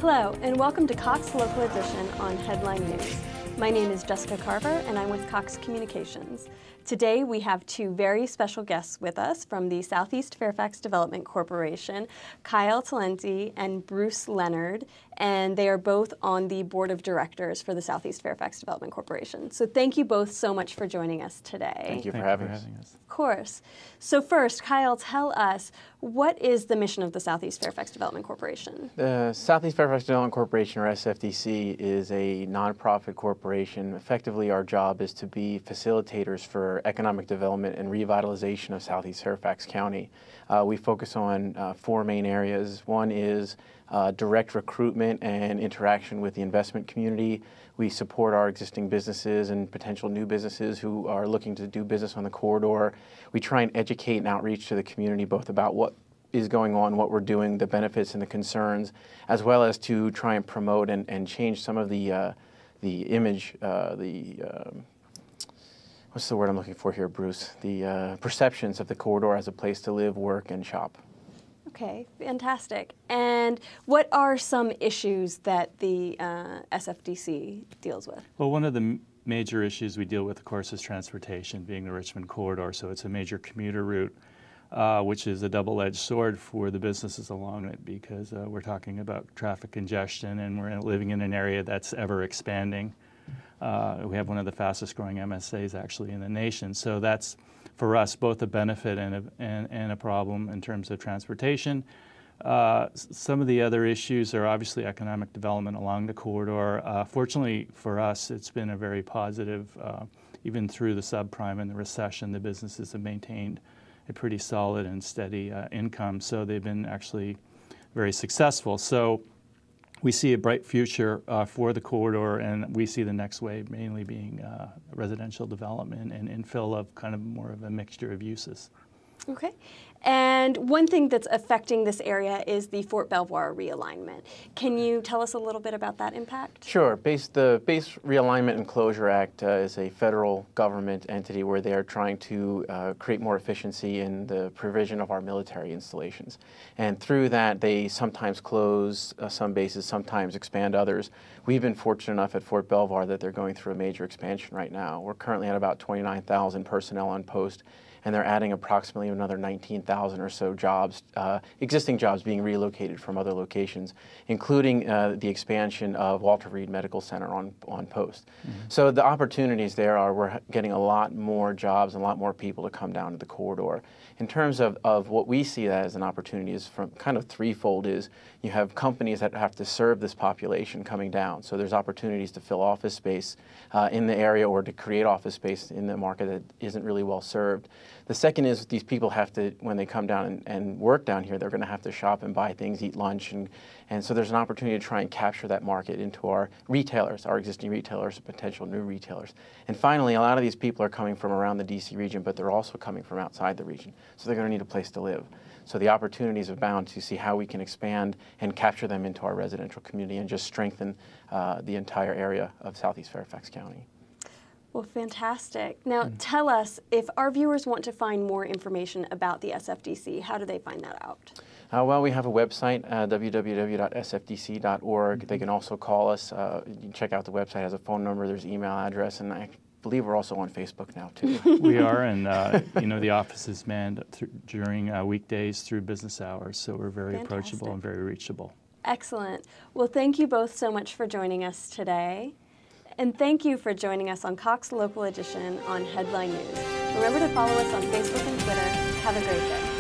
Hello, and welcome to Cox Local Edition on Headline News. My name is Jessica Carver, and I'm with Cox Communications. Today, we have two very special guests with us from the Southeast Fairfax Development Corporation, Kyle Talenti and Bruce Leonard, and they are both on the board of directors for the Southeast Fairfax Development Corporation. So thank you both so much for joining us today. Thank you for having us. Of course. So first, Kyle, tell us, what is the mission of the Southeast Fairfax Development Corporation? The Southeast Fairfax Development Corporation, or SFDC, is a nonprofit corporation. Effectively, our job is to be facilitators for economic development and revitalization of Southeast Fairfax County. We focus on four main areas. One is direct recruitment and interaction with the investment community. We support our existing businesses and potential new businesses who are looking to do business on the corridor. We try and educate and outreach to the community both about what is going on, what we're doing, the benefits and the concerns, as well as to try and promote and change some of the image, what's the word I'm looking for here, Bruce? The perceptions of the corridor as a place to live, work, and shop. Okay, fantastic. And what are some issues that the SFDC deals with? Well, one of the major issues we deal with, of course, is transportation, being the Richmond corridor. So it's a major commuter route, which is a double-edged sword for the businesses along it, because we're talking about traffic congestion, and we're living in an area that's ever expanding. We have one of the fastest growing MSAs actually in the nation. So that's, for us, both a benefit and a problem in terms of transportation. Some of the other issues are obviously economic development along the corridor. Fortunately for us, it's been a very positive, even through the subprime and the recession, the businesses have maintained a pretty solid and steady income. So they've been actually very successful. So we see a bright future for the corridor, and we see the next wave mainly being residential development and infill of kind of more of a mixture of uses. Okay. And one thing that's affecting this area is the Fort Belvoir realignment. Can you tell us a little bit about that impact? Sure. The Base Realignment and Closure Act is a federal government entity where they are trying to create more efficiency in the provision of our military installations. And through that, they sometimes close some bases, sometimes expand others. We've been fortunate enough at Fort Belvoir that they're going through a major expansion right now. We're currently at about 29,000 personnel on post, and they're adding approximately another 19,000 or so jobs, existing jobs being relocated from other locations, including the expansion of Walter Reed Medical Center on post. Mm-hmm. So the opportunities there are we're getting a lot more jobs and a lot more people to come down to the corridor. In terms of what we see that as an opportunity is from kind of threefold is you have companies that have to serve this population coming down. So there's opportunities to fill office space in the area or to create office space in the market that isn't really well served. The second is these people have to, when they come down and work down here, they're going to have to shop and buy things, eat lunch, and so there's an opportunity to try and capture that market into our retailers, our existing retailers, and potential new retailers. And finally, a lot of these people are coming from around the DC region, but they're also coming from outside the region, so they're going to need a place to live. So the opportunities abound to see how we can expand and capture them into our residential community and just strengthen the entire area of Southeast Fairfax County. Well, fantastic. Now, tell us, if our viewers want to find more information about the SFDC, how do they find that out? Well, we have a website, www.sfdc.org. They can also call us. You can check out the website. It has a phone number, there's email address, and I believe we're also on Facebook now, too. We are, and you know, the office is manned during weekdays through business hours, so we're very approachable and very reachable. Excellent. Well, thank you both so much for joining us today. And thank you for joining us on Cox Local Edition on Headline News. Remember to follow us on Facebook and Twitter. Have a great day.